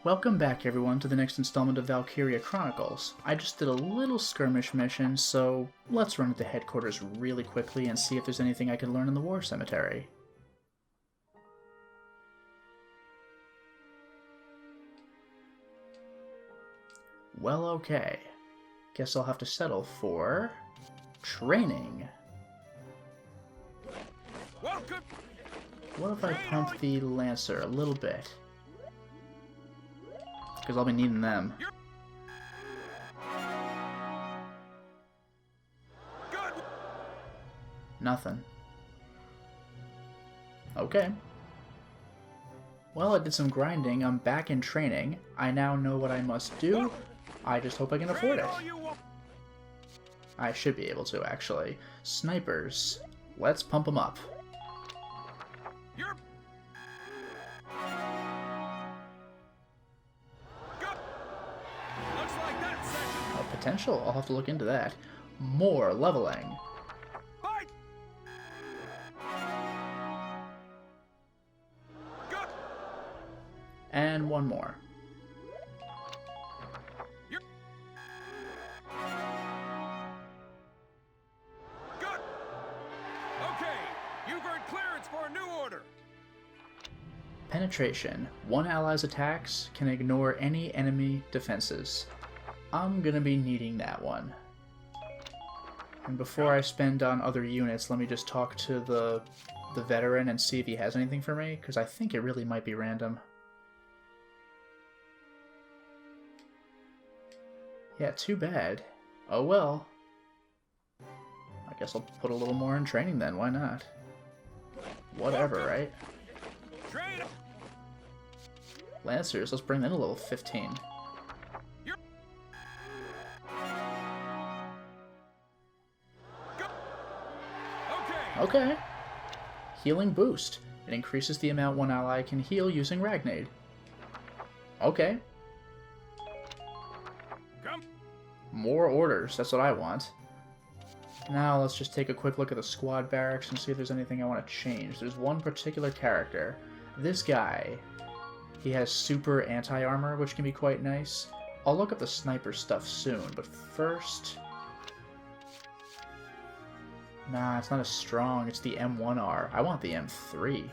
Welcome back everyone to the next installment of Valkyria Chronicles. I just did a little skirmish mission, so let's run into headquarters really quickly and see if there's anything I can learn in the war cemetery. Well, okay. Guess I'll have to settle for training. Welcome. What if I pump the Lancer a little bit? Because I'll be needing them. Good. Nothing. Okay. Well, I did some grinding. I'm back in training. I now know what I must do. I just hope I can afford it. I should be able to, actually. Snipers. Let's pump them up. You're good. Looks like that section. Potential? I'll have to look into that. More leveling. Fight. Good. And one more. You're good. Okay, you've earned clearance for a new order. Penetration. One ally's attacks can ignore any enemy defenses. I'm gonna be needing that one. And before I spend on other units, let me just talk to the veteran and see if he has anything for me, because I think it really might be random. Yeah, too bad. Oh well. I guess I'll put a little more in training then, why not? Whatever, right? Train. Lancers, let's bring that to level 15. You're good. Okay. Okay. Healing boost. It increases the amount one ally can heal using Ragnade. Okay. Come. More orders, that's what I want. Now let's just take a quick look at the squad barracks and see if there's anything I want to change. There's one particular character. This guy. He has super anti-armor, which can be quite nice. I'll look up the sniper stuff soon, but first... Nah, it's not as strong. It's the M1R. I want the M3.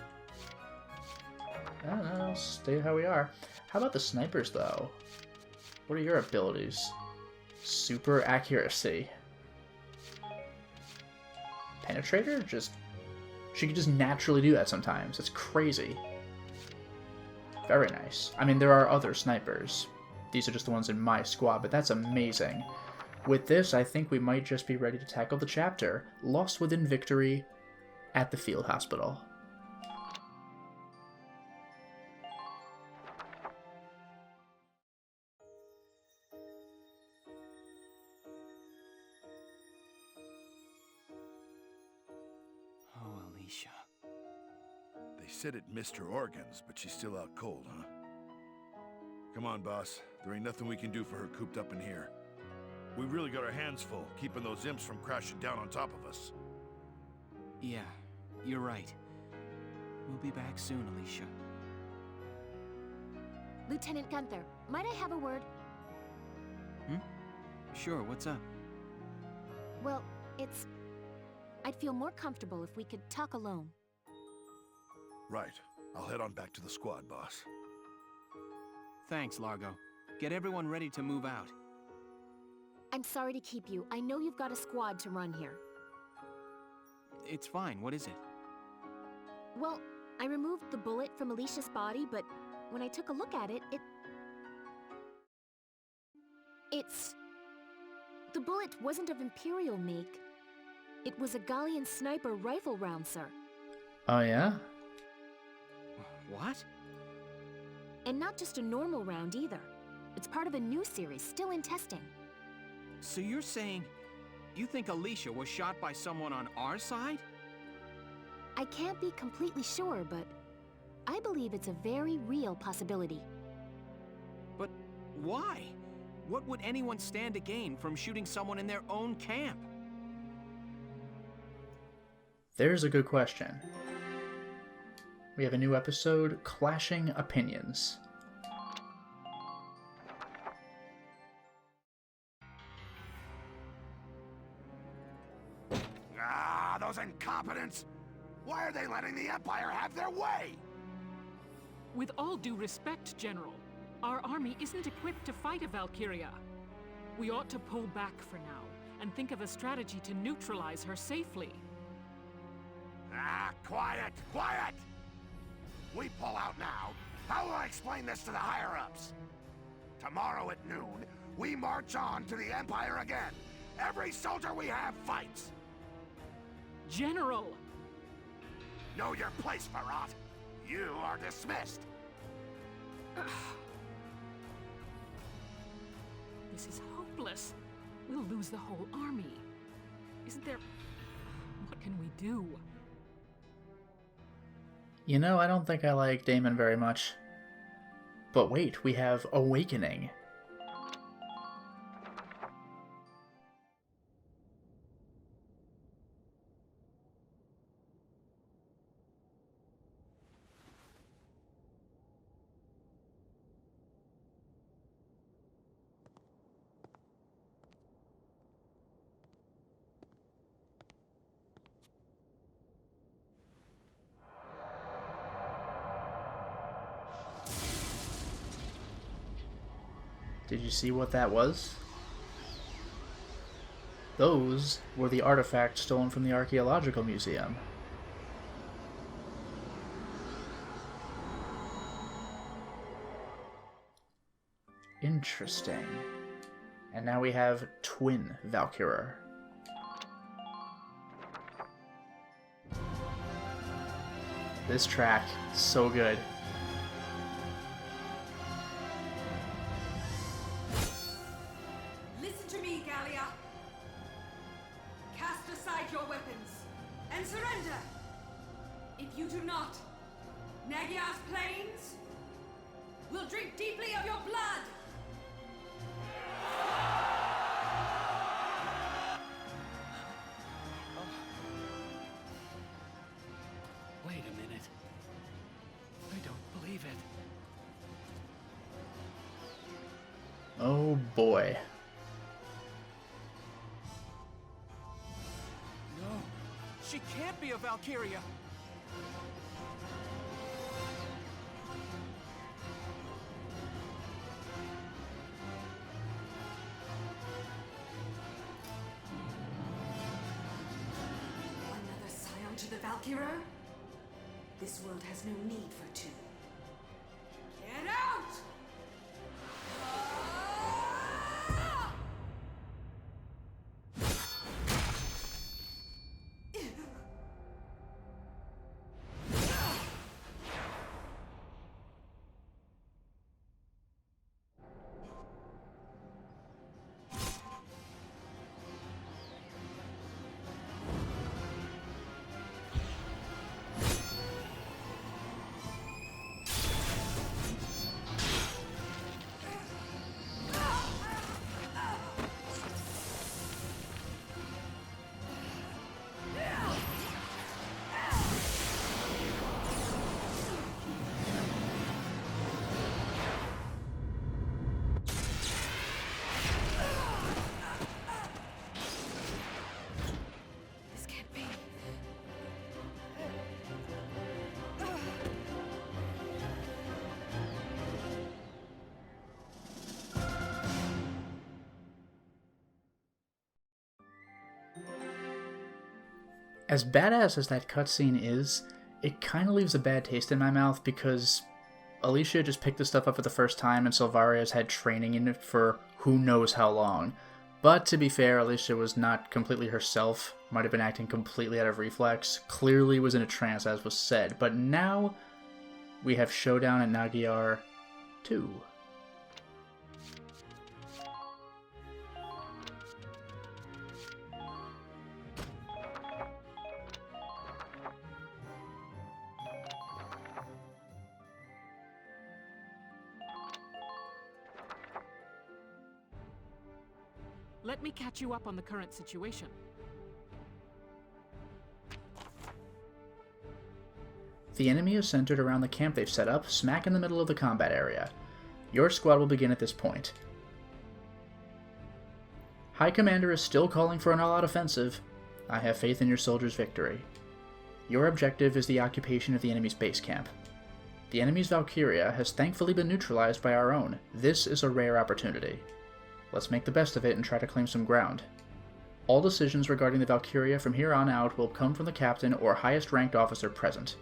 I don't know. Stay how we are. How about the snipers, though? What are your abilities? Super accuracy. Penetrator? She could just naturally do that sometimes. It's crazy. Very nice. I mean, there are other snipers. These are just the ones in my squad, but that's amazing. With this, I think we might just be ready to tackle the chapter, Lost Within Victory, at the field hospital. Oh, Alicia. They said it missed her organs, but she's still out cold, huh? Come on, boss. There ain't nothing we can do for her cooped up in here. We really got our hands full, keeping those imps from crashing down on top of us. Yeah, you're right. We'll be back soon, Alicia. Lieutenant Gunther, might I have a word? Sure, what's up? Well, I'd feel more comfortable if we could talk alone. Right. I'll head on back to the squad, boss. Thanks, Largo. Get everyone ready to move out. I'm sorry to keep you. I know you've got a squad to run here. It's fine, what is it? Well, I removed the bullet from Alicia's body, but when I took a look at it, the bullet wasn't of Imperial make. It was a Gallian sniper rifle round, sir. Oh yeah? What? And not just a normal round either. It's part of a new series, still in testing. So you're saying you think Alicia was shot by someone on our side? I can't be completely sure, but I believe it's a very real possibility. But why? What would anyone stand to gain from shooting someone in their own camp? There's a good question. We have a new episode, Clashing Opinions. those incompetents? Why are they letting the Empire have their way? With all due respect, General, our army isn't equipped to fight a Valkyria. We ought to pull back for now and think of a strategy to neutralize her safely. Ah, quiet, quiet! We pull out now. How will I explain this to the higher-ups? Tomorrow at noon, we march on to the Empire again. Every soldier we have fights. General! Know your place, Farrat. You are dismissed. This is hopeless. We'll lose the whole army. Isn't there... What can we do? You know, I don't think I like Damon very much. But wait, we have Awakening. Did you see what that was? Those were the artifacts stolen from the Archaeological Museum. Interesting. And now we have Twin Valkyria. This track, so good. Listen to me, Gallia. Cast aside your weapons and surrender. If you do not, Nagyar's plains will drink deeply of your blood. Wait a minute. I don't believe it. Oh boy. No, she can't be a Valkyria. Another scion to the Valkyria? This world has no need for two. Get out! This can't be. As badass as that cutscene is, it kind of leaves a bad taste in my mouth because Alicia just picked this stuff up for the first time and Silvaria's had training in it for who knows how long. But to be fair, Alicia was not completely herself, might have been acting completely out of reflex, clearly was in a trance as was said, but now we have Showdown at Nagyar 2. Let me catch you up on the current situation. The enemy is centered around the camp they've set up, smack in the middle of the combat area. Your squad will begin at this point. High Commander is still calling for an all-out offensive. I have faith in your soldiers' victory. Your objective is the occupation of the enemy's base camp. The enemy's Valkyria has thankfully been neutralized by our own. This is a rare opportunity. Let's make the best of it and try to claim some ground. All decisions regarding the Valkyria from here on out will come from the captain or highest ranked officer present.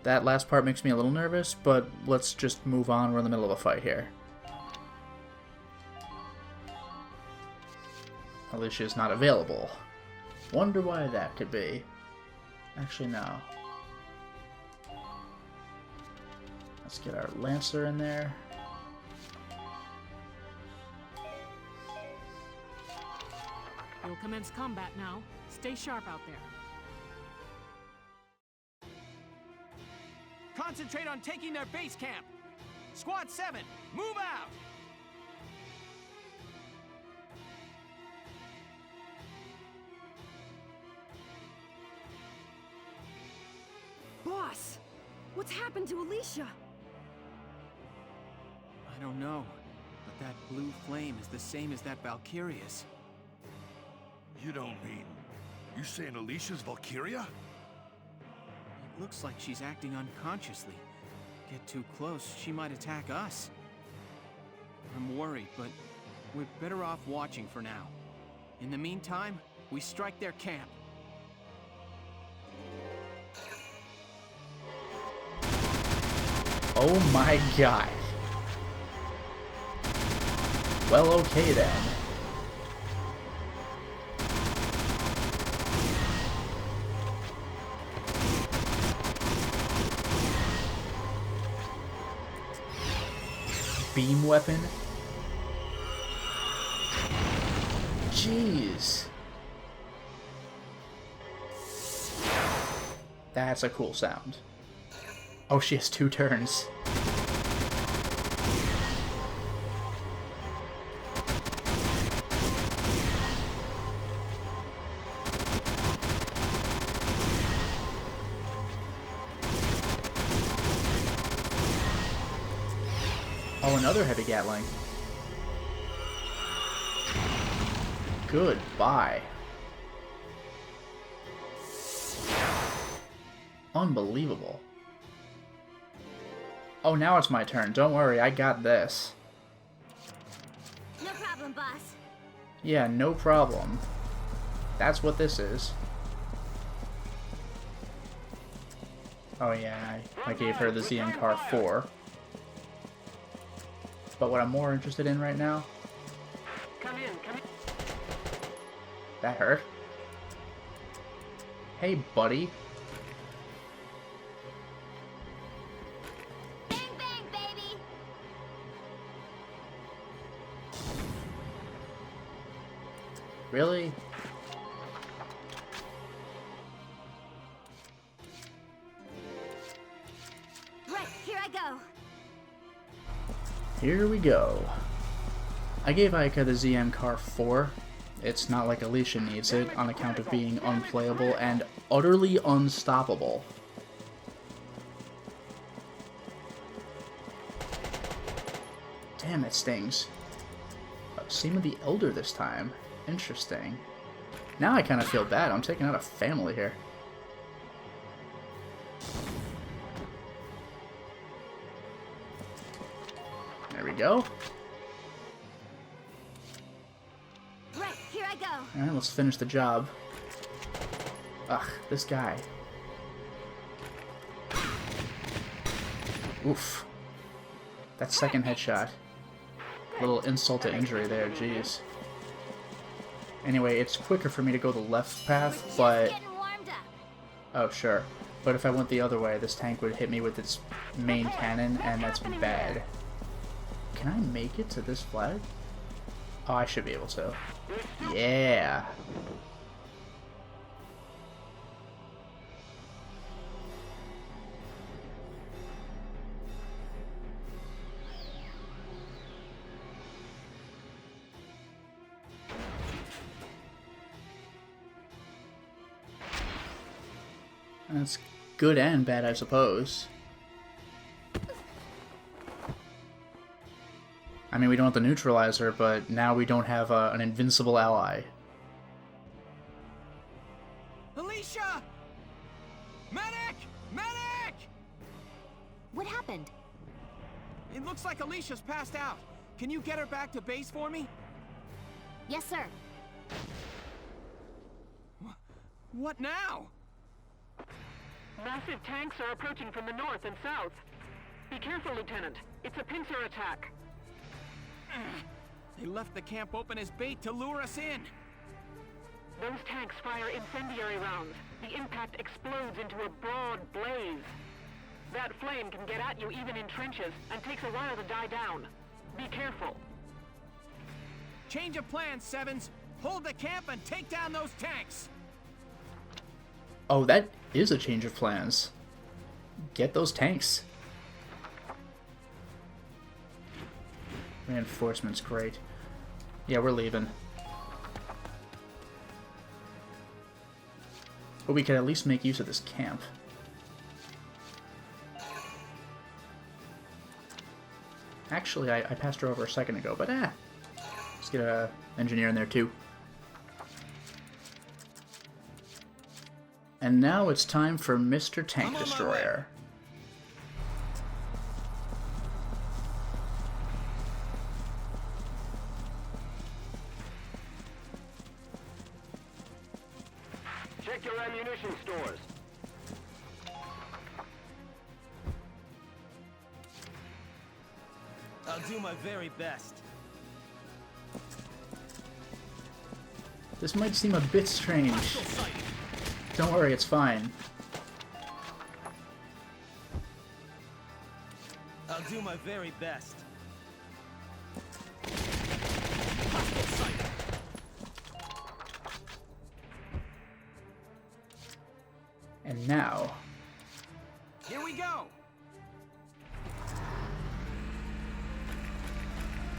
That last part makes me a little nervous, but let's just move on. We're in the middle of a fight here. Alicia is not available. Wonder why that could be. Actually, no. Let's get our Lancer in there. You'll commence combat now. Stay sharp out there. Concentrate on taking their base camp. Squad 7, move out! Boss, what's happened to Alicia? I don't know, but that blue flame is the same as that Valkyria's. You don't mean... You saying Alicia's Valkyria? It looks like she's acting unconsciously. Get too close, she might attack us. I'm worried, but we're better off watching for now. In the meantime, we strike their camp. Oh my god. Well, okay then. Beam weapon? Jeez. That's a cool sound. Oh, she has 2 turns. Oh, another heavy Gatling. Goodbye. Unbelievable. Oh, now it's my turn. Don't worry, I got this. No problem, boss. Yeah, no problem. That's what this is. Oh yeah, I gave her the ZM Car 4. But what I'm more interested in right now... Come in. That hurt. Hey, buddy. Bang, bang, baby! Really? Right, here I go. Here we go. I gave Aika the ZM Car 4. It's not like Alicia needs it, on account of being unplayable and utterly unstoppable. Damn, it stings. Same with the Elder this time. Interesting. Now I kind of feel bad. I'm taking out a family here. There we go. Right, here I go. Alright, let's finish the job. Ugh, this guy. Oof. That second headshot. Little insult to injury there, jeez. Anyway, it's quicker for me to go the left path, but... Getting warmed up. Oh, sure. But if I went the other way, this tank would hit me with its main cannon, and that's bad. Can I make it to this flag? Oh, I should be able to. Yeah! That's good and bad, I suppose. I mean, we don't have the neutralizer, but now we don't have an invincible ally. It looks like Alicia's passed out. Can you get her back to base for me? Yes, sir. What now? Massive tanks are approaching from the north and south. Be careful, Lieutenant. It's a pincer attack. They left the camp open as bait to lure us in. Those tanks fire incendiary rounds. The impact explodes into a broad blaze. That flame can get at you even in trenches and takes a while to die down. Be careful. Change of plans, Sevens. Hold the camp and take down those tanks. Oh, that is a change of plans. Get those tanks. Reinforcements, great. Yeah, we're leaving. But we could at least make use of this camp. Actually, I passed her over a second ago, but let's get an engineer in there too. And now it's time for Mr. Tank Destroyer. Check your ammunition stores. I'll do my very best. This might seem a bit strange. Don't worry, it's fine. I'll do my very best. And now... Here we go!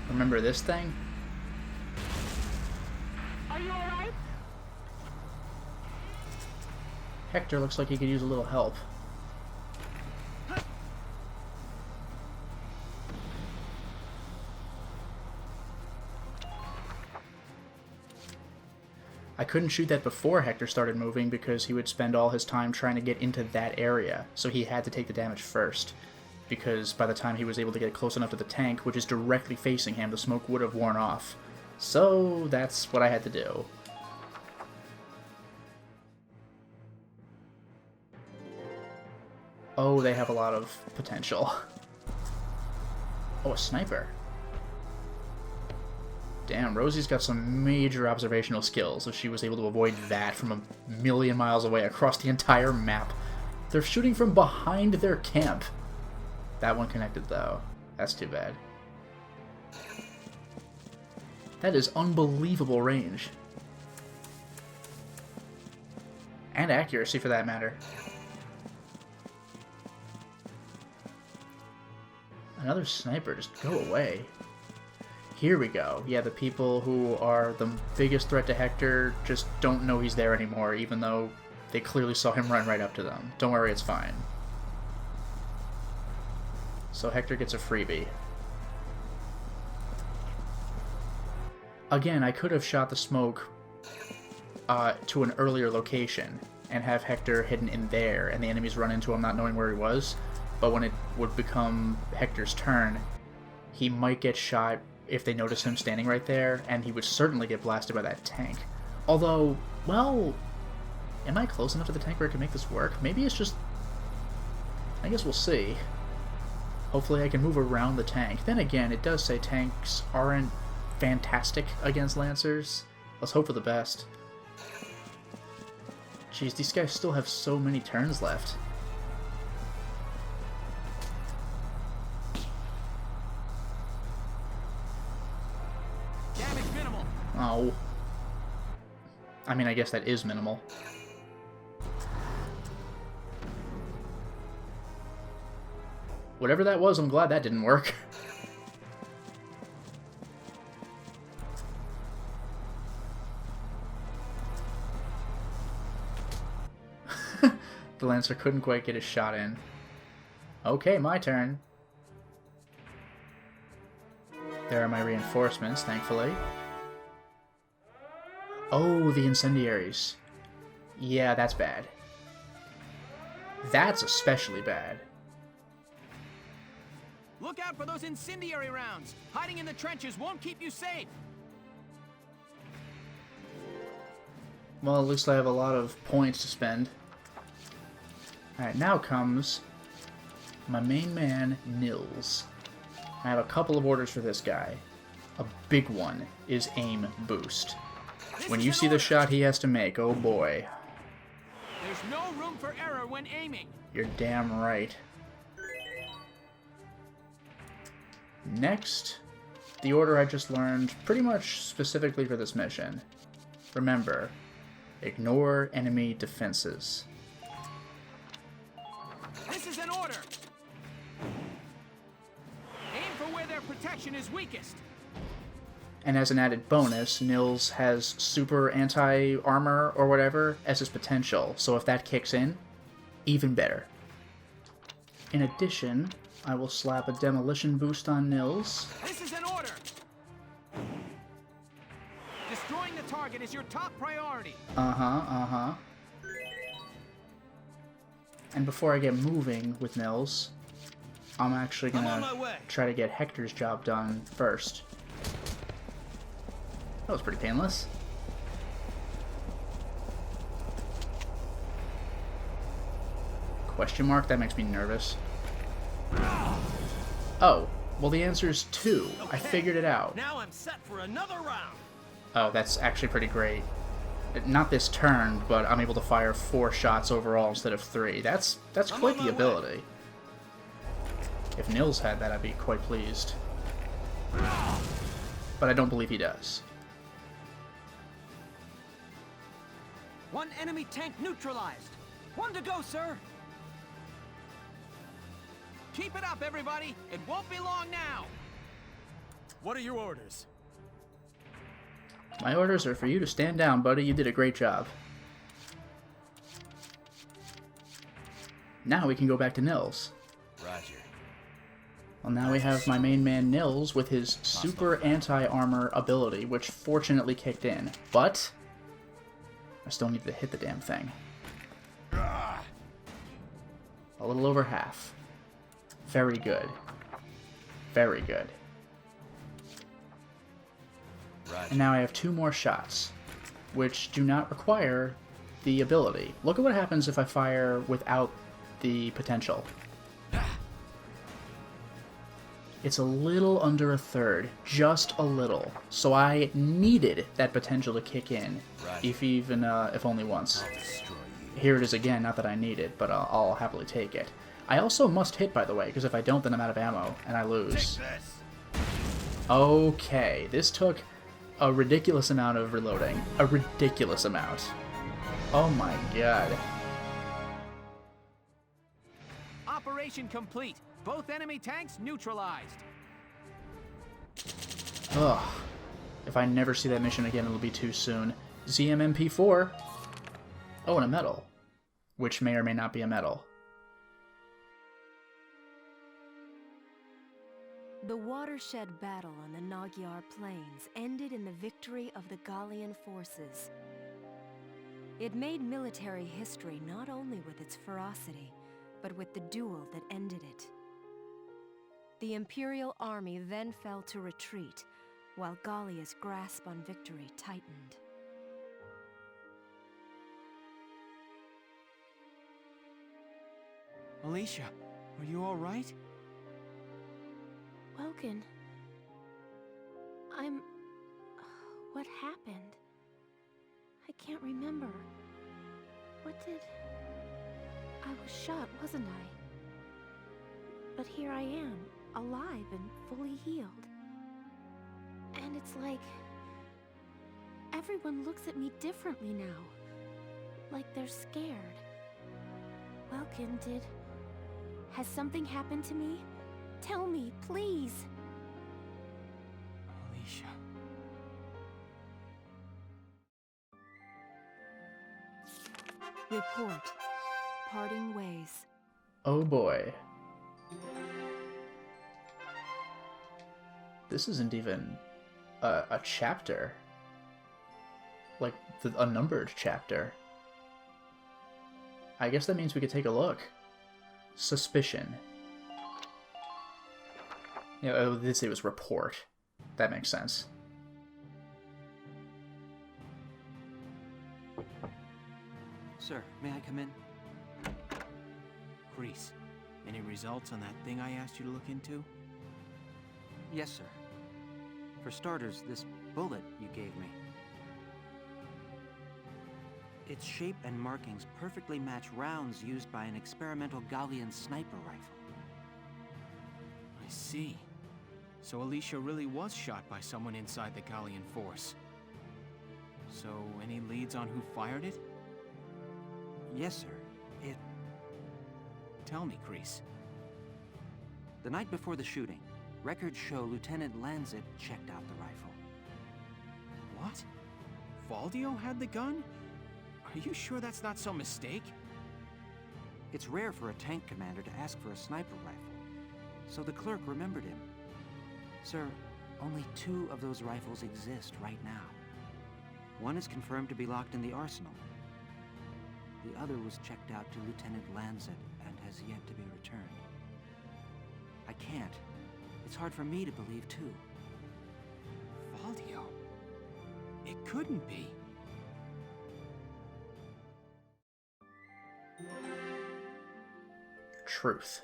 Remember this thing? Are you alright? Hector looks like he could use a little help. I couldn't shoot that before Hector started moving because he would spend all his time trying to get into that area, so he had to take the damage first. Because by the time he was able to get close enough to the tank, which is directly facing him, the smoke would have worn off. So that's what I had to do. Oh, they have a lot of potential. Oh, a sniper. Damn, Rosie's got some major observational skills if she was able to avoid that from a million miles away across the entire map. They're shooting from behind their camp. That one connected, though. That's too bad. That is unbelievable range. And accuracy, for that matter. Another sniper, just go away. Here we go. Yeah, the people who are the biggest threat to Hector just don't know he's there anymore, even though they clearly saw him run right up to them. Don't worry, it's fine. So Hector gets a freebie. Again, I could have shot the smoke to an earlier location and have Hector hidden in there and the enemies run into him not knowing where he was. But when it would become Hector's turn, he might get shot if they notice him standing right there, and he would certainly get blasted by that tank. Although, well, am I close enough to the tank where I can make this work? Maybe it's just... I guess we'll see. Hopefully I can move around the tank. Then again, it does say tanks aren't fantastic against Lancers. Let's hope for the best. Jeez, these guys still have so many turns left. Damage minimal. Oh. I mean, I guess that is minimal. Whatever that was, I'm glad that didn't work. The Lancer couldn't quite get his shot in. Okay, my turn. There are my reinforcements, thankfully. Oh, the incendiaries. Yeah, that's bad. That's especially bad. Look out for those incendiary rounds. Hiding in the trenches won't keep you safe. Well, at least I have a lot of points to spend. Alright, now comes my main man, Nils. I have a couple of orders for this guy. A big one is aim boost. When you see the shot he has to make, oh boy. There's no room for error when aiming. You're damn right. Next, the order I just learned pretty much specifically for this mission. Remember, ignore enemy defenses. This is an order. Aim for where their protection is weakest. And as an added bonus, Nils has super anti-armor or whatever as his potential, so if that kicks in, even better. In addition, I will slap a demolition boost on Nils. This is an order. Destroying the target is your top priority. And before I get moving with Nils, I'm actually I'm on gonna my way. try to get Hector's job done first. That was pretty painless. Question mark? That makes me nervous. Oh, well the answer is 2. I figured it out. Now I'm set for another round. Oh, that's actually pretty great. Not this turn, but I'm able to fire 4 shots overall instead of 3. That's quite the ability. If Nils had that, I'd be quite pleased. But I don't believe he does. One enemy tank neutralized. 1 to go, sir. Keep it up, everybody. It won't be long now. What are your orders? My orders are for you to stand down, buddy. You did a great job. Now we can go back to Nils. Roger. Well, now we have my main man Nils with his super anti-armor ability, which fortunately kicked in. But I still need to hit the damn thing. A little over half. Very good. Very good. And now I have 2 more shots, which do not require the ability. Look at what happens if I fire without the potential. It's a little under a third, just a little. So I needed that potential to kick in, if only once. Here it is again, not that I need it, but I'll happily take it. I also must hit, by the way, because if I don't, then I'm out of ammo, and I lose. Okay, this took a ridiculous amount of reloading. A ridiculous amount. Oh my god. Operation complete. Both enemy tanks neutralized. Ugh. If I never see that mission again, it'll be too soon. ZMMP4. Oh, and a medal. Which may or may not be a medal. The watershed battle on the Magyar Plains ended in the victory of the Gallian forces. It made military history not only with its ferocity, but with the duel that ended it. The Imperial army then fell to retreat, while Gallia's grasp on victory tightened. Alicia, are you all right? Welkin, what happened? I can't remember. I was shot, wasn't I? But here I am, alive and fully healed. And it's like everyone looks at me differently now. Like they're scared. Welkin, has something happened to me? Tell me, please. Alicia. Report. Parting ways. Oh boy. This isn't even a chapter. Like, a numbered chapter. I guess that means we could take a look. Suspicion. You know, this it was report. That makes sense. Sir, may I come in? Grease, any results on that thing I asked you to look into? Yes, sir. For starters, this bullet you gave me. Its shape and markings perfectly match rounds used by an experimental Gallian sniper rifle. I see. So Alicia really was shot by someone inside the Gallian force. So, any leads on who fired it? Yes, sir. Tell me, Grease. The night before the shooting, records show Lieutenant Lanzet checked out the rifle. What? Valdio had the gun? Are you sure that's not some mistake? It's rare for a tank commander to ask for a sniper rifle, so the clerk remembered him. Sir, only 2 of those rifles exist right now. One is confirmed to be locked in the arsenal. The other was checked out to Lieutenant Lanzet and has yet to be returned. I can't. It's hard for me to believe, too. Valdio? It couldn't be. Truth.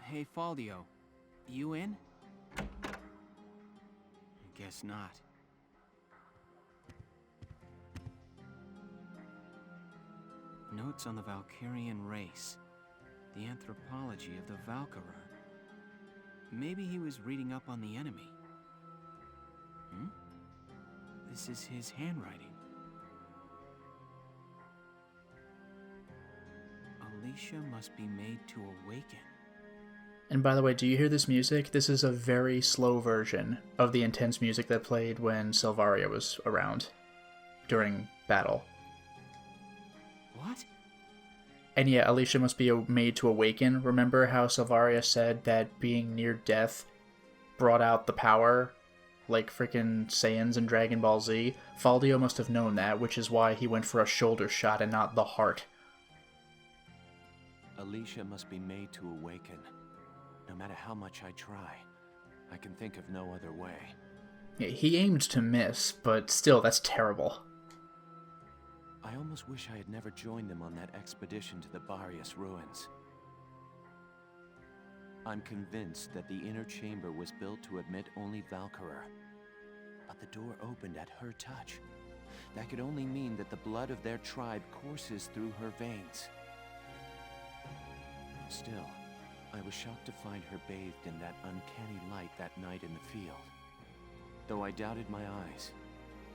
Hey, Valdio. You in? I guess not. Notes on the Valkyrian race. The anthropology of the Valkyra. Maybe he was reading up on the enemy. This is his handwriting. Alicia must be made to awaken. And by the way, do you hear this music? This is a very slow version of the intense music that played when Silvaria was around during battle. What? And yeah, Alicia must be made to awaken. Remember how Silvaria said that being near death brought out the power? Like freaking Saiyans in Dragon Ball Z? Valdio must have known that, which is why he went for a shoulder shot and not the heart. Alicia must be made to awaken. No matter how much I try, I can think of no other way. Yeah, he aimed to miss, but still, that's terrible. I almost wish I had never joined them on that expedition to the Barius ruins. I'm convinced that the inner chamber was built to admit only Valkyria. But the door opened at her touch. That could only mean that the blood of their tribe courses through her veins. Still, I was shocked to find her bathed in that uncanny light that night in the field. Though I doubted my eyes,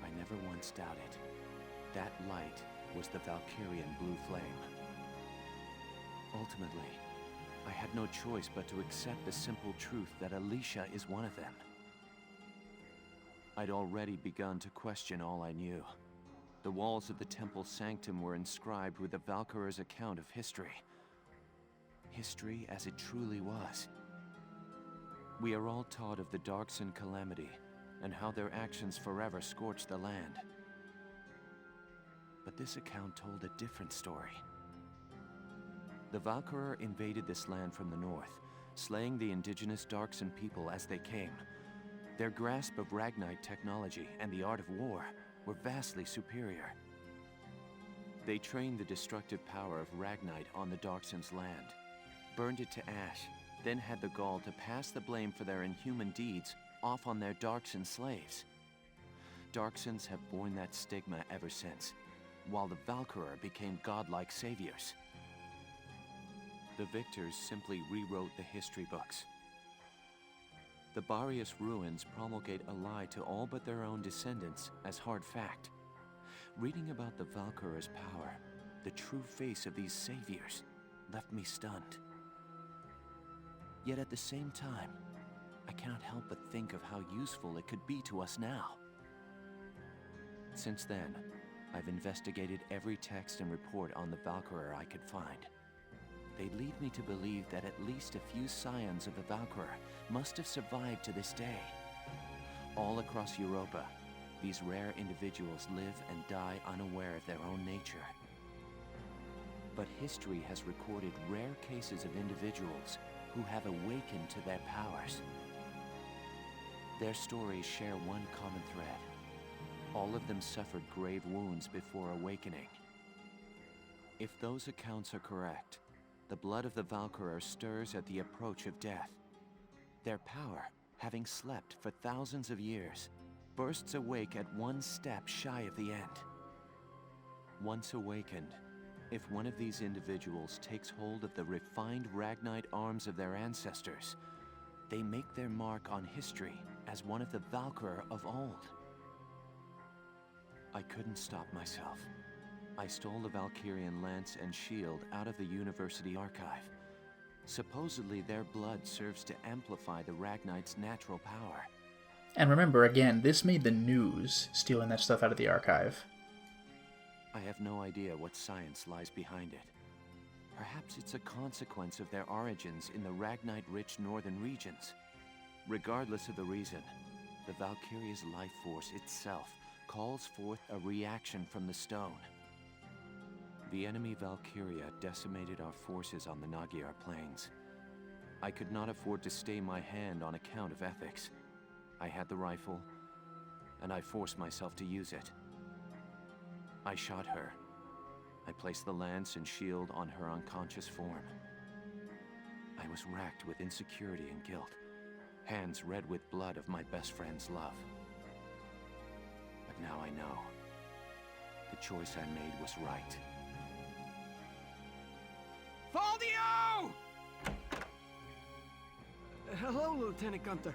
I never once doubted. That light was the Valkyrian blue flame. Ultimately, I had no choice but to accept the simple truth that Alicia is one of them. I'd already begun to question all I knew. The walls of the temple sanctum were inscribed with the Valkyria's account of history. History as it truly was. We are all taught of the Darkson calamity and how their actions forever scorched the land. But this account told a different story. The Valkyria invaded this land from the north, slaying the indigenous Darkson people as they came. Their grasp of Ragnite technology and the art of war were vastly superior. They trained the destructive power of Ragnite on the Darkson's land, burned it to ash, then had the gall to pass the blame for their inhuman deeds off on their Darkson slaves. Darksons have borne that stigma ever since, while the Valkyria became godlike saviors. The victors simply rewrote the history books. The Barius ruins promulgate a lie to all but their own descendants as hard fact. Reading about the Valkyria's power, the true face of these saviors, left me stunned. Yet at the same time, I cannot help but think of how useful it could be to us now. Since then, I've investigated every text and report on the Valkyria I could find. They lead me to believe that at least a few scions of the Valkyria must have survived to this day. All across Europa, these rare individuals live and die unaware of their own nature. But history has recorded rare cases of individuals who have awakened to their powers. Their stories share one common thread. All of them suffered grave wounds before awakening. If those accounts are correct, the blood of the Valkyria stirs at the approach of death. Their power, having slept for thousands of years, bursts awake at one step shy of the end. Once awakened, if one of these individuals takes hold of the refined Ragnite arms of their ancestors, they make their mark on history as one of the Valkyria of old. I couldn't stop myself. I stole the Valkyrian lance and shield out of the university archive. Supposedly their blood serves to amplify the Ragnite's natural power. And remember, again, this made the news, stealing that stuff out of the archive. I have no idea what science lies behind it. Perhaps it's a consequence of their origins in the Ragnite-rich northern regions. Regardless of the reason, the Valkyria's life force itself calls forth a reaction from the stone. The enemy Valkyria decimated our forces on the Magyar plains. I could not afford to stay my hand on account of ethics. I had the rifle, and I forced myself to use it. I shot her. I placed the lance and shield on her unconscious form. I was racked with insecurity and guilt, hands red with blood of my best friend's love. But now I know. The choice I made was right. Faldio! Hello, Lieutenant Gunther.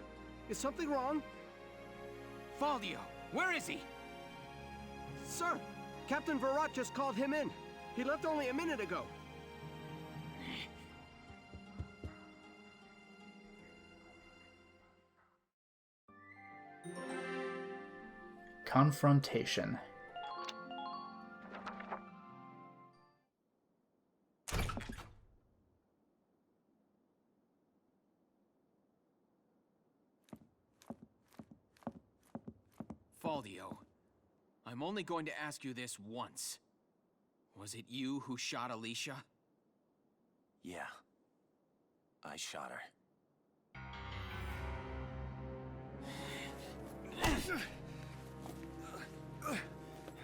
Is something wrong? Faldio, where is he? Sir, Captain Varrot just called him in. He left only a minute ago. Confrontation. Faldio, I'm only going to ask you this once. Was it you who shot Alicia? Yeah. I shot her.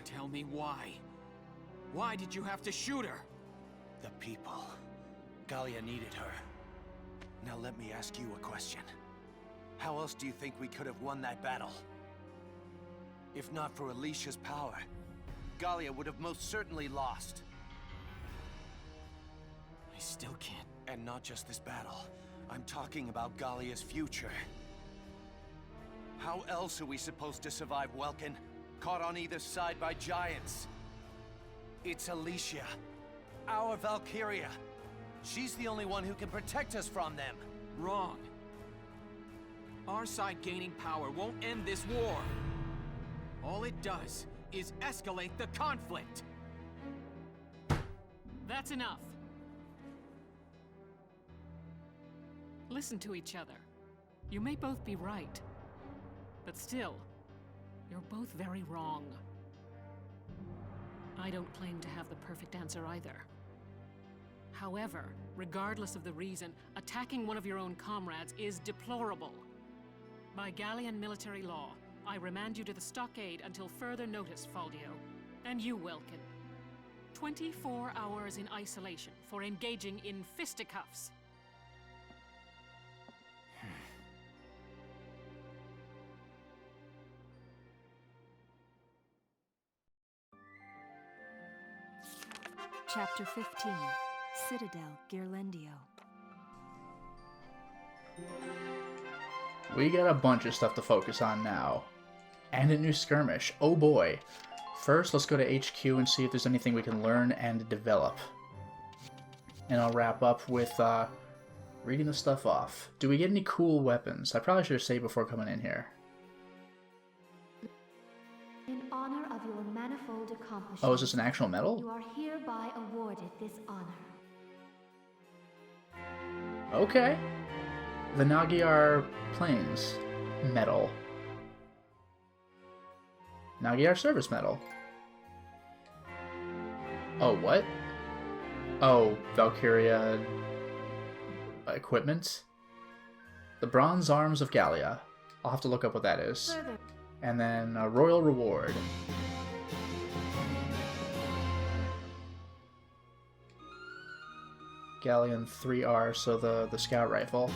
Tell me why. Why did you have to shoot her? The people. Gallia needed her. Now let me ask you a question. How else do you think we could have won that battle? If not for Alicia's power, Gallia would have most certainly lost. I still can't. And not just this battle. I'm talking about Gallia's future. How else are we supposed to survive Welkin? Caught on either side by giants. It's Alicia. Our Valkyria. She's the only one who can protect us from them. Wrong. Our side gaining power won't end this war. All it does is escalate the conflict. That's enough. Listen to each other. You may both be right, but still, you're both very wrong. I don't claim to have the perfect answer either. However, regardless of the reason, attacking one of your own comrades is deplorable. By Gallian military law, I remand you to the stockade until further notice, Faldio. And you, Welkin. 24 hours in isolation for engaging in fisticuffs. Chapter 15, Citadel, Ghirlandaio. We got a bunch of stuff to focus on now. And a new skirmish. Oh boy. First, let's go to HQ and see if there's anything we can learn and develop. And I'll wrap up with reading the stuff off. Do we get any cool weapons? I probably should have saved before coming in here. In honor of your manifold accomplishments, Oh, is this an actual medal? you are hereby awarded this honor. Okay. The Magyar Plains medal. Magyar Service Medal. Oh, what? Oh, Valkyria equipment? The Bronze Arms of Gallia. I'll have to look up what that is. And then a Royal Reward. Galleon 3R, so the scout rifle.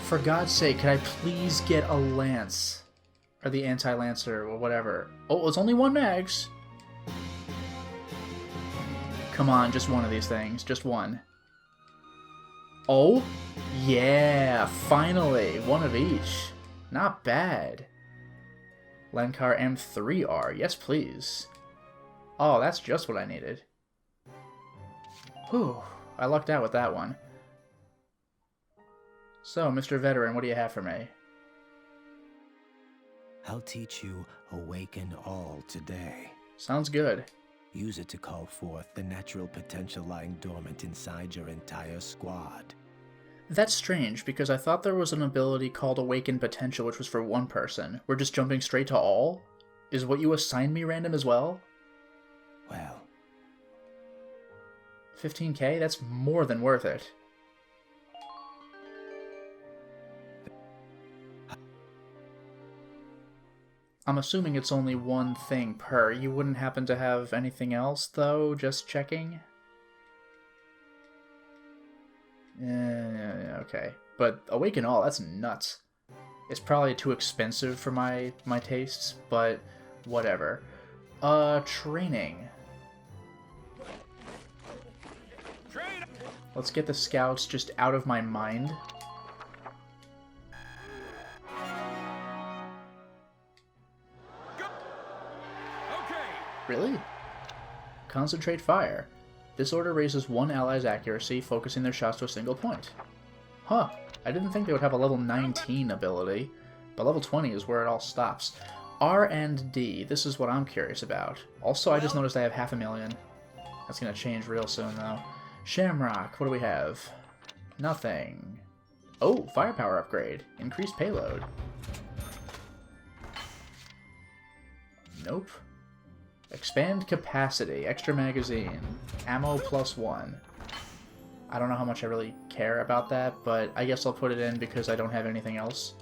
For God's sake, could I please get a lance? Or the anti-lancer, or whatever. Oh, it's only 1 mags! Come on, just one of these things. Just one. Oh? Yeah, finally! One of each. Not bad. Lenkar M3R, yes please. Oh, that's just what I needed. Whew, I lucked out with that one. So, Mr. Veteran, what do you have for me? I'll teach you Awaken All today. Sounds good. Use it to call forth the natural potential lying dormant inside your entire squad. That's strange, because I thought there was an ability called Awaken Potential which was for one person. We're just jumping straight to all? Is what you assigned me random as well? Well... 15k? That's more than worth it. I'm assuming it's only one thing per. You wouldn't happen to have anything else, though? Just checking? Okay. But Awaken All, that's nuts. It's probably too expensive for my tastes, but whatever. Training. Let's get the scouts just out of my mind. Really? Concentrate fire. This order raises one ally's accuracy, focusing their shots to a single point. Huh. I didn't think they would have a level 19 ability, but level 20 is where it all stops. R and D. This is what I'm curious about. Also, I just noticed I have 500,000. That's going to change real soon, though. Shamrock. What do we have? Nothing. Oh, firepower upgrade. Increased payload. Nope. Expand capacity, extra magazine, ammo +1. I don't know how much I really care about that, but I guess I'll put it in because I don't have anything else.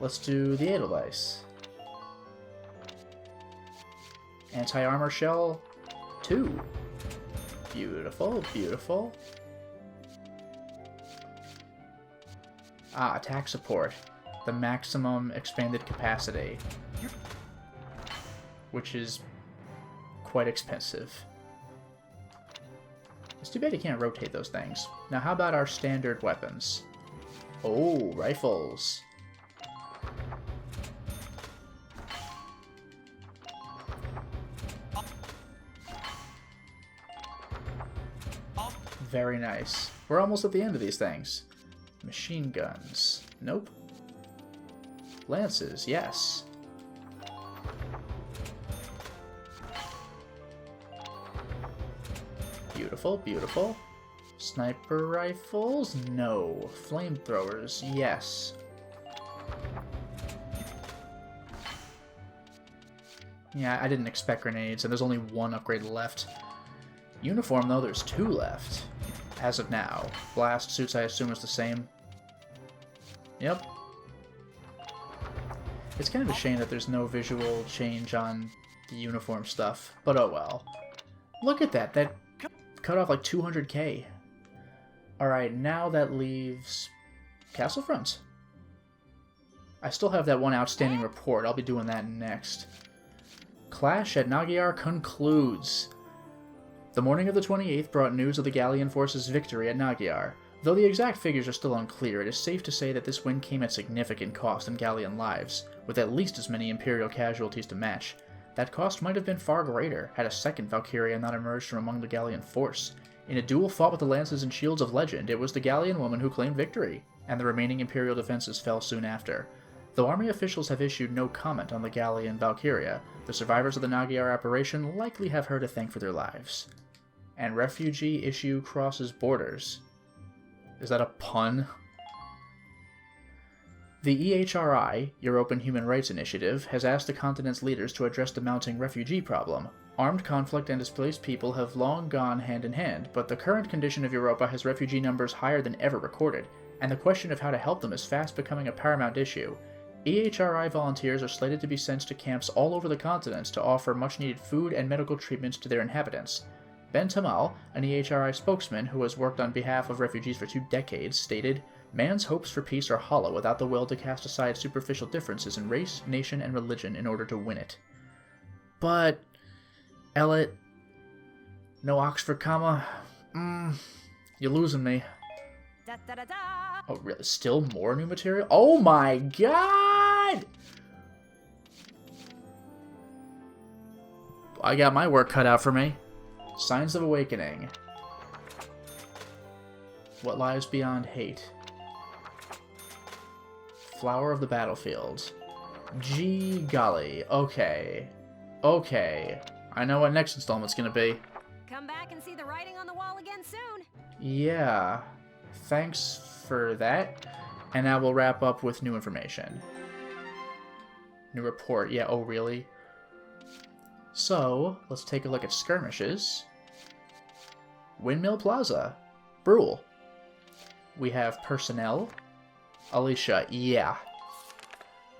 Let's do the Edelweiss. Anti-armor shell 2. Beautiful, beautiful. Ah, attack support. The maximum expanded capacity. Which is quite expensive. It's too bad you can't rotate those things. Now how about our standard weapons? Oh, rifles. Very nice. We're almost at the end of these things. Machine guns. Nope. Lances, yes. Beautiful, beautiful. Sniper rifles? No. Flamethrowers? Yes. Yeah, I didn't expect grenades, and there's only one upgrade left. Uniform, though, there's 2 left. As of now. Blast suits, I assume, is the same. Yep. It's kind of a shame that there's no visual change on the uniform stuff, but oh well. Look at that, that cut off like 200k. Alright, now that leaves Castle Front. I still have that one outstanding report. I'll be doing that next. Clash at Magyar concludes. The morning of the 28th brought news of the Gallian forces' victory at Magyar. Though the exact figures are still unclear, it is safe to say that this win came at significant cost in Gallian lives, with at least as many Imperial casualties to match. That cost might have been far greater had a second Valkyria not emerged from among the Gallian force. In a duel fought with the lances and shields of legend, it was the Gallian woman who claimed victory, and the remaining Imperial defenses fell soon after. Though army officials have issued no comment on the Gallian Valkyria, the survivors of the Magyar operation likely have her to thank for their lives. And refugee issue crosses borders. Is that a pun? The EHRI, European Human Rights Initiative, has asked the continent's leaders to address the mounting refugee problem. Armed conflict and displaced people have long gone hand in hand, but the current condition of Europa has refugee numbers higher than ever recorded, and the question of how to help them is fast becoming a paramount issue. EHRI volunteers are slated to be sent to camps all over the continent to offer much-needed food and medical treatments to their inhabitants. Ben Tamal, an EHRI spokesman who has worked on behalf of refugees for 2 decades, stated, "Man's hopes for peace are hollow without the will to cast aside superficial differences in race, nation, and religion in order to win it." But, Elliot, no Oxford comma, you're losing me. Da, da, da, da. Oh, really? Still more new material? Oh my god! I got my work cut out for me. Signs of Awakening. What lies beyond hate? Flower of the Battlefield. Gee golly. Okay. Okay. I know what next installment's gonna be. Come back and see the writing on the wall again soon. Yeah. Thanks for that. And now we'll wrap up with new information. New report. Yeah, oh really? So, let's take a look at skirmishes. Windmill Plaza. Brule. We have personnel. Alicia, yeah.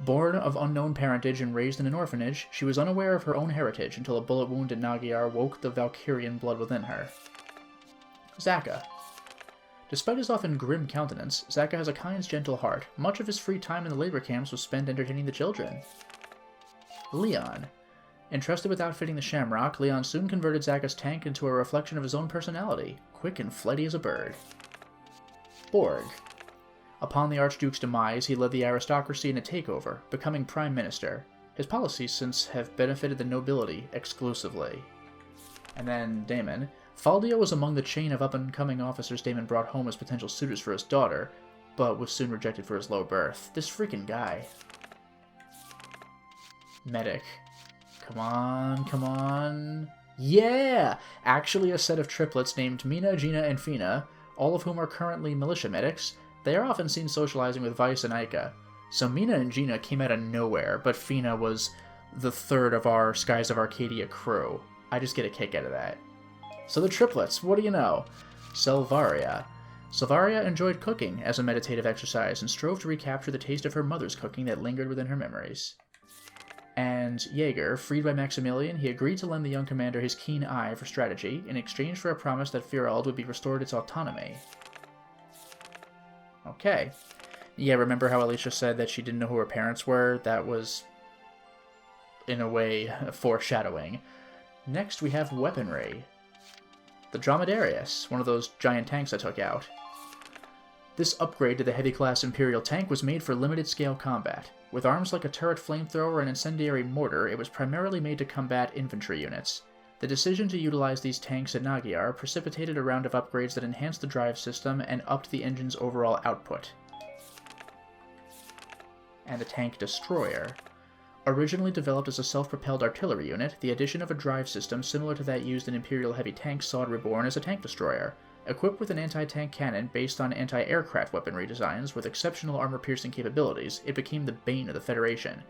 Born of unknown parentage and raised in an orphanage, she was unaware of her own heritage until a bullet wound at Nagyar woke the Valkyrian blood within her. Zaka. Despite his often grim countenance, Zaka has a kind, gentle heart. Much of his free time in the labor camps was spent entertaining the children. Leon. Entrusted with outfitting the Shamrock, Leon soon converted Zaka's tank into a reflection of his own personality, quick and flighty as a bird. Borg. Upon the Archduke's demise, he led the aristocracy in a takeover, becoming Prime Minister. His policies since have benefited the nobility exclusively. And then Damon. Faldio was among the chain of up-and-coming officers Damon brought home as potential suitors for his daughter, but was soon rejected for his low birth. This freaking guy. Medic. Come on, come on. Yeah! Actually a set of triplets named Mina, Gina, and Fina, all of whom are currently militia medics. They are often seen socializing with Weiss and Aika. So Mina and Gina came out of nowhere, but Fina was the third of our Skies of Arcadia crew. I just get a kick out of that. So the triplets, what do you know? Selvaria. Selvaria enjoyed cooking as a meditative exercise and strove to recapture the taste of her mother's cooking that lingered within her memories. And Jaeger, freed by Maximilian, he agreed to lend the young commander his keen eye for strategy in exchange for a promise that Firald would be restored its autonomy. Okay. Yeah, remember how Alicia said that she didn't know who her parents were? That was, in a way, foreshadowing. Next we have weaponry. The Dromedarius, one of those giant tanks I took out. This upgrade to the heavy-class Imperial tank was made for limited-scale combat. With arms like a turret flamethrower and incendiary mortar, it was primarily made to combat infantry units. The decision to utilize these tanks at Nagyar precipitated a round of upgrades that enhanced the drive system and upped the engine's overall output. And the Tank Destroyer. Originally developed as a self-propelled artillery unit, the addition of a drive system similar to that used in Imperial heavy tanks saw it reborn as a tank destroyer. Equipped with an anti-tank cannon based on anti-aircraft weaponry designs with exceptional armor-piercing capabilities, it became the bane of the Federation.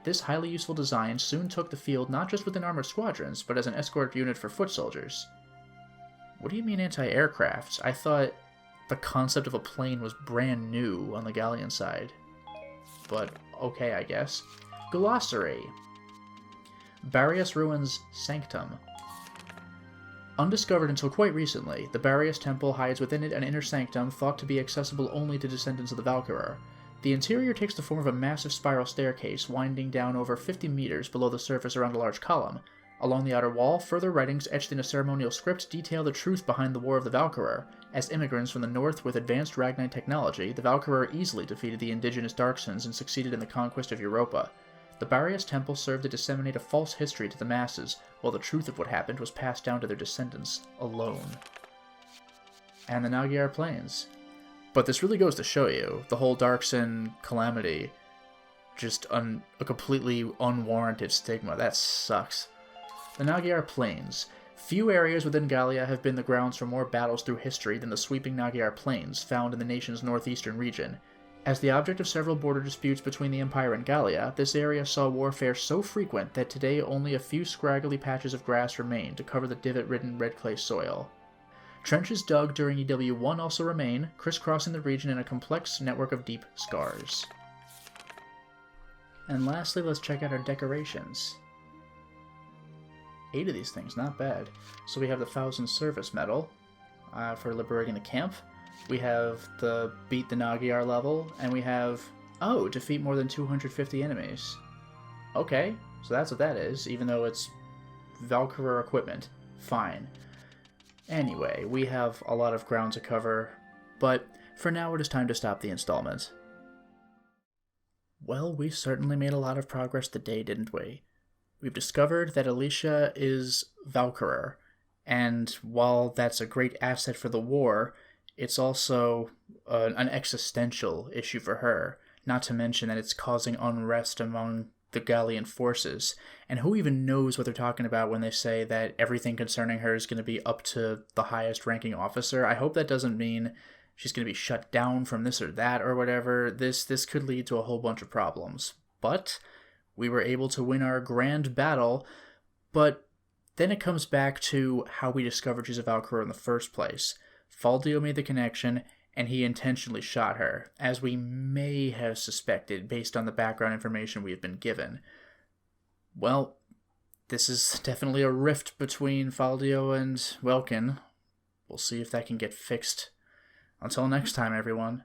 This highly useful design soon took the field not just within armored squadrons, but as an escort unit for foot soldiers. What do you mean anti-aircraft? I thought the concept of a plane was brand new on the Gallian side. But okay, I guess. Glossary. Barius Ruins Sanctum. Undiscovered until quite recently, the Barius Temple hides within it an inner sanctum thought to be accessible only to descendants of the Valkyria. The interior takes the form of a massive spiral staircase winding down over 50 meters below the surface around a large column. Along the outer wall, further writings etched in a ceremonial script detail the truth behind the War of the Valkyria. As immigrants from the north with advanced Ragnite technology, the Valkyria easily defeated the indigenous Darksons and succeeded in the conquest of Europa. The Barius Temple served to disseminate a false history to the masses, while the truth of what happened was passed down to their descendants alone. And the Nagyar Plains. But this really goes to show you, the whole Darkson calamity, just a completely unwarranted stigma. That sucks. The Nagyar Plains. Few areas within Gallia have been the grounds for more battles through history than the sweeping Nagyar Plains, found in the nation's northeastern region. As the object of several border disputes between the Empire and Gallia, this area saw warfare so frequent that today only a few scraggly patches of grass remain to cover the divot-ridden red clay soil. Trenches dug during EW1 also remain, crisscrossing the region in a complex network of deep scars. And lastly, let's check out our decorations. 8 of these things, not bad. So we have the 1000 Service Medal for liberating the camp. We have the Beat the Nagyar level, and we have, oh, defeat more than 250 enemies. Okay, so that's what that is, even though it's Valkyria equipment. Fine. Anyway, we have a lot of ground to cover, but for now it is time to stop the installment. Well, we certainly made a lot of progress today, didn't we? We've discovered that Alicia is Valkyria, and while that's a great asset for the war, it's also an existential issue for her, not to mention that it's causing unrest among the Gallian forces. And who even knows what they're talking about when they say that everything concerning her is going to be up to the highest ranking officer? I hope that doesn't mean she's going to be shut down from this or that or whatever. This could lead to a whole bunch of problems. But we were able to win our grand battle, but then it comes back to how we discovered she's a Valkyria in the first place. Faldio made the connection, and he intentionally shot her, as we may have suspected based on the background information we have been given. Well, this is definitely a rift between Faldio and Welkin. We'll see if that can get fixed. Until next time, everyone.